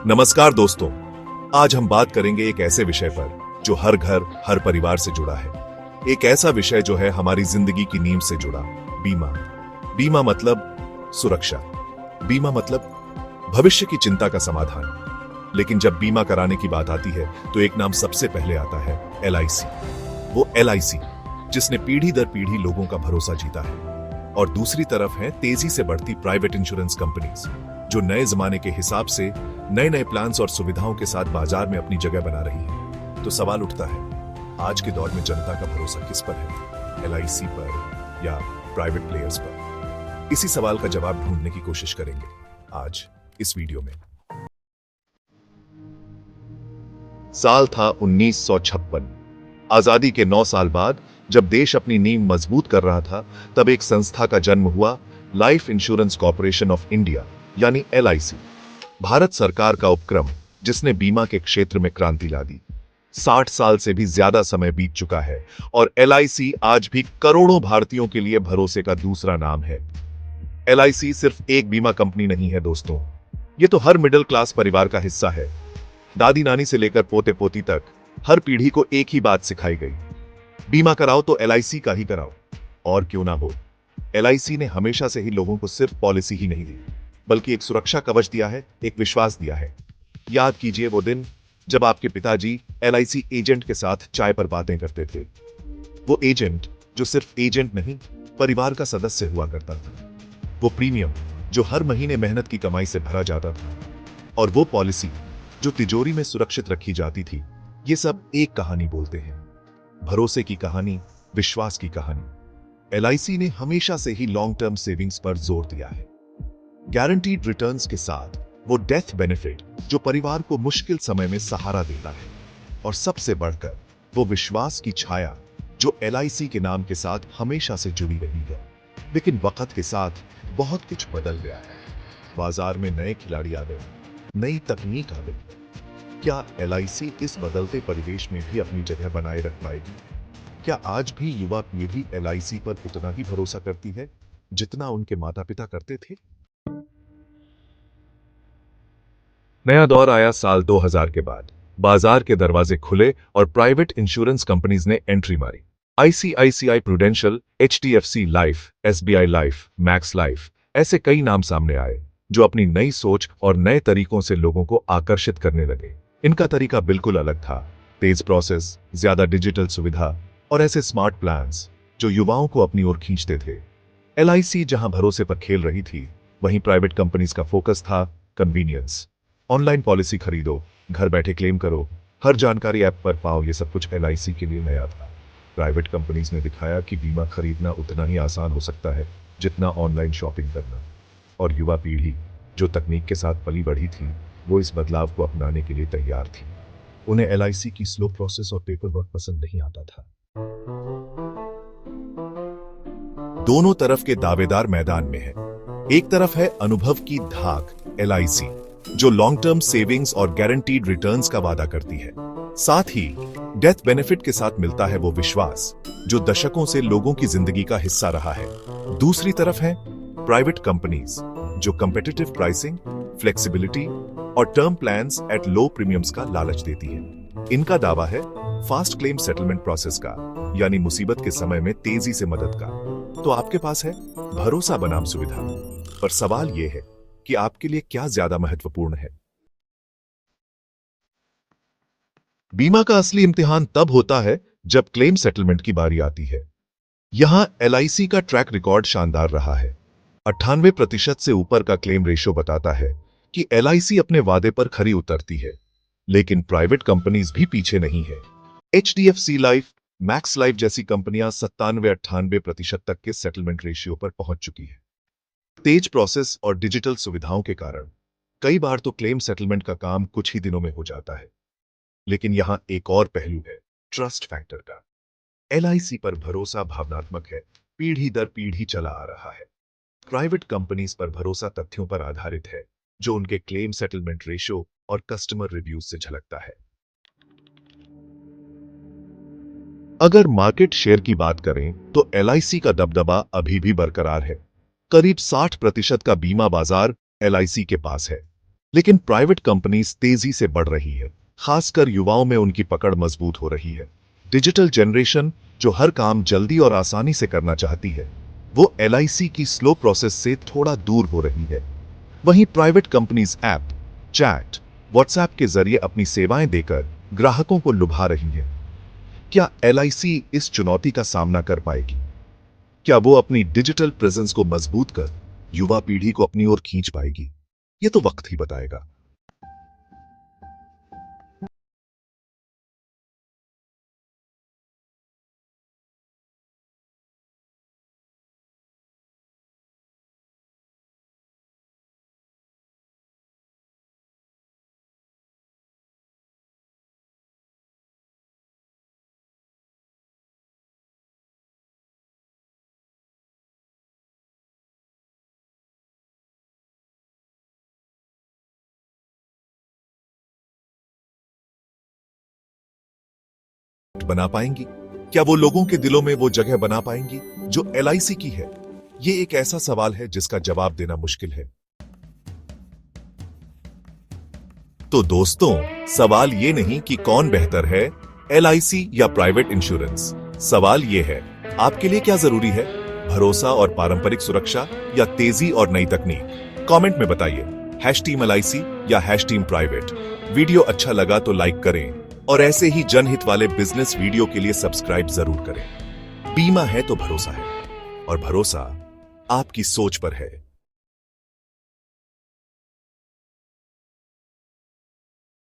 नमस्कार दोस्तों, आज हम बात करेंगे एक ऐसे विषय पर जो हर घर, हर परिवार से जुड़ा है। एक ऐसा विषय जो है हमारी जिंदगी की नींव से जुड़ा, बीमा। बीमा मतलब सुरक्षा, बीमा मतलब भविष्य की चिंता का समाधान। लेकिन जब बीमा कराने की बात आती है तो एक नाम सबसे पहले आता है, LIC। वो LIC जिसने पीढ़ी दर पीढ़ी लोगों का भरोसा जीता है। और दूसरी तरफ है तेजी से बढ़ती प्राइवेट इंश्योरेंस कंपनीज, जो नए जमाने के हिसाब से नए नए प्लान्स और सुविधाओं के साथ बाजार में अपनी जगह बना रही है। तो सवाल उठता है, आज के दौर में जनता का भरोसा किस पर है, LIC पर या प्राइवेट प्लेयर्स पर? इसी सवाल का जवाब ढूंढने की कोशिश करेंगे आज इस वीडियो में। साल था 1956। आजादी के 9 साल बाद जब देश अपनी नींव मजबूत कर रहा था, तब एक संस्था का जन्म हुआ, life insurance corporation of India यानी LIC। भारत सरकार का उपक्रम जिसने बीमा के क्षेत्र में क्रांति ला दी। 60 साल से भी ज्यादा समय बीत चुका है और LIC आज भी करोड़ों भारतीयों के लिए भरोसे का दूसरा नाम है। LIC सिर्फ एक बीमा कंपनी नहीं है दोस्तों, ये तो हर मिडिल क्लास परिवार का हिस्सा है। दादी नानी से लेकर पोते पोती तक हर पीढ़ी को एक ही बात सिखाई गई, बीमा कराओ तो LIC का ही कराओ, और क्यों ना हो। LIC ने हमेशा से ही लोगों को सिर्फ पॉलिसी ही नहीं दी, बल्कि एक सुरक्षा कवच दिया है, एक विश्वास दिया है। याद कीजिए वो दिन जब आपके पिताजी LIC एजेंट के साथ चाय पर बातें करते थे। वो एजेंट जो सिर्फ एजेंट नहीं, परिवार का सदस्य हुआ करता था। वो प्रीमियम जो हर महीने मेहनत की कमाई से भरा जाता था, और वो पॉलिसी जो तिजोरी में सुरक्षित रखी जाती थी। ये सब एक कहानी बोलते हैं, भरोसे की कहानी, विश्वास की कहानी। LIC ने हमेशा से ही लॉन्ग टर्म सेविंग्स पर जोर दिया है, गारंटीड रिटर्न्स के साथ वो डेथ बेनिफिट जो परिवार को मुश्किल समय में सहारा देता है, और सबसे बढ़कर वो विश्वास की छाया जो LIC के नाम के साथ हमेशा से जुड़ी रही है। लेकिन वक्त के साथ बहुत कुछ बदल गया है। बाजार में नए खिलाड़ी आ गए, नई तकनीक आ गई। क्या LIC इस बदलते परिवेश में भी अपनी जगह बनाए रख पाएगी? क्या आज भी युवा पीढ़ी LIC पर उतना ही भरोसा करती है जितना उनके माता पिता करते थे? नया दौर आया साल 2000 के बाद। बाजार के दरवाजे खुले और प्राइवेट इंश्योरेंस कंपनीज ने एंट्री मारी। ICICI prudential, HDFC life, SBI life, max life, ऐसे कई नाम सामने आए जो अपनी नई सोच और नए तरीकों से लोगों को आकर्षित करने लगे। इनका तरीका बिल्कुल अलग था, तेज प्रोसेस, ज्यादा डिजिटल सुविधा और ऐसे स्मार्ट प्लान्स जो युवाओं को अपनी ओर खींचते थे। LIC जहां भरोसे पर खेल रही थी, वहीं प्राइवेट कंपनीज का फोकस था कन्वीनियंस। ऑनलाइन पॉलिसी खरीदो, घर बैठे क्लेम करो, हर जानकारी ऐप पर पाओ, ये सब कुछ LIC के लिए नया था। प्राइवेट कंपनीज ने दिखाया कि बीमा खरीदना उतना ही आसान हो सकता है जितना ऑनलाइन शॉपिंग करना। और युवा पीढ़ी जो तकनीक के साथ पली बढ़ी थी, वो इस बदलाव को अपनाने के लिए तैयार थी। उन्हें LIC की स्लो प्रोसेस और पेपर वर्क पसंद नहीं आता था। दोनों तरफ के दावेदार मैदान में हैं। एक तरफ है अनुभव की धाक, LIC, जो लॉन्ग टर्म सेविंग्स और गारंटीड रिटर्न्स का वादा करती है। साथ ही डेथ बेनिफिट के साथ मिलता है वो विश्वास जो दशकों से लोगों की जिंदगी का हिस्सा रहा है। दूसरी तरफ है प्राइवेट कंपनीज जो कॉम्पिटिटिव प्राइसिंग, फ्लेक्सिबिलिटी और term plans at low premiums का लालच देती है। इनका दावा है फास्ट क्लेम सेटलमेंट प्रोसेस का, यानी मुसीबत के समय में तेजी से मदद का। तो आपके पास है भरोसा बनाम सुविधा, पर सवाल यह है कि आपके लिए क्या ज्यादा महत्वपूर्ण है? बीमा का असली इम्तिहान तब होता है जब क्लेम सेटलमेंट की बारी आती है। यहां LIC का ट्रैक रिकॉर्ड शानदार रहा है। 98% से ऊपर का क्लेम रेशियो बताता है कि LIC अपने वादे पर खरी उतरती है। लेकिन प्राइवेट कंपनीज भी पीछे नहीं है। HDFC लाइफ, मैक्स लाइफ जैसी कंपनियां 97-98% तक के सेटलमेंट रेशियो पर पहुंच चुकी है। तेज प्रोसेस और डिजिटल सुविधाओं के कारण कई बार तो क्लेम सेटलमेंट का काम कुछ ही दिनों में हो जाता है। लेकिन यहां एक और पहलू है, ट्रस्ट फैक्टर का। LIC पर भरोसा भावनात्मक है, पीढ़ी दर पीढ़ी चला आ रहा है। प्राइवेट कंपनीज पर भरोसा तथ्यों पर आधारित है, जो उनके क्लेम सेटलमेंट रेशियो और कस्टमर रिव्यूज से झलकता है। अगर मार्केट शेयर की बात करें तो LIC का दबदबा अभी भी बरकरार है। करीब 60% का बीमा बाजार LIC के पास है। लेकिन प्राइवेट कंपनीज तेजी से बढ़ रही है, खासकर युवाओं में उनकी पकड़ मजबूत हो रही है। डिजिटल जनरेशन जो हर काम जल्दी और आसानी से करना चाहती है, वो एलआईसी की स्लो प्रोसेस से थोड़ा दूर हो रही है। वहीं private companies app, chat, WhatsApp के जरिए अपनी सेवाएं देकर ग्राहकों को लुभा रही है। क्या एलआईसी इस चुनौती का सामना कर पाएगी? क्या वो अपनी डिजिटल प्रेजेंस को मजबूत कर युवा पीढ़ी को अपनी ओर खींच पाएगी? ये तो वक्त ही बताएगा। बना पाएंगी? क्या वो लोगों के दिलों में वो जगह बना पाएंगी जो एलआईसी की है? ये एक ऐसा सवाल है जिसका जवाब देना मुश्किल है। तो दोस्तों, सवाल ये नहीं कि कौन बेहतर है, एलआईसी या प्राइवेट इंश्योरेंस। सवाल ये है, आपके लिए क्या जरूरी है? भरोसा और पारंपरिक सुरक्षा या तेजी और नई तकनीक? कमेंट में बताइए। #टीम एलआईसी या #टीम प्राइवेट। वीडियो अच्छा लगा तो लाइक करें और ऐसे ही जनहित वाले बिजनेस वीडियो के लिए सब्सक्राइब जरूर करें। बीमा है तो भरोसा है, और भरोसा आपकी सोच पर है।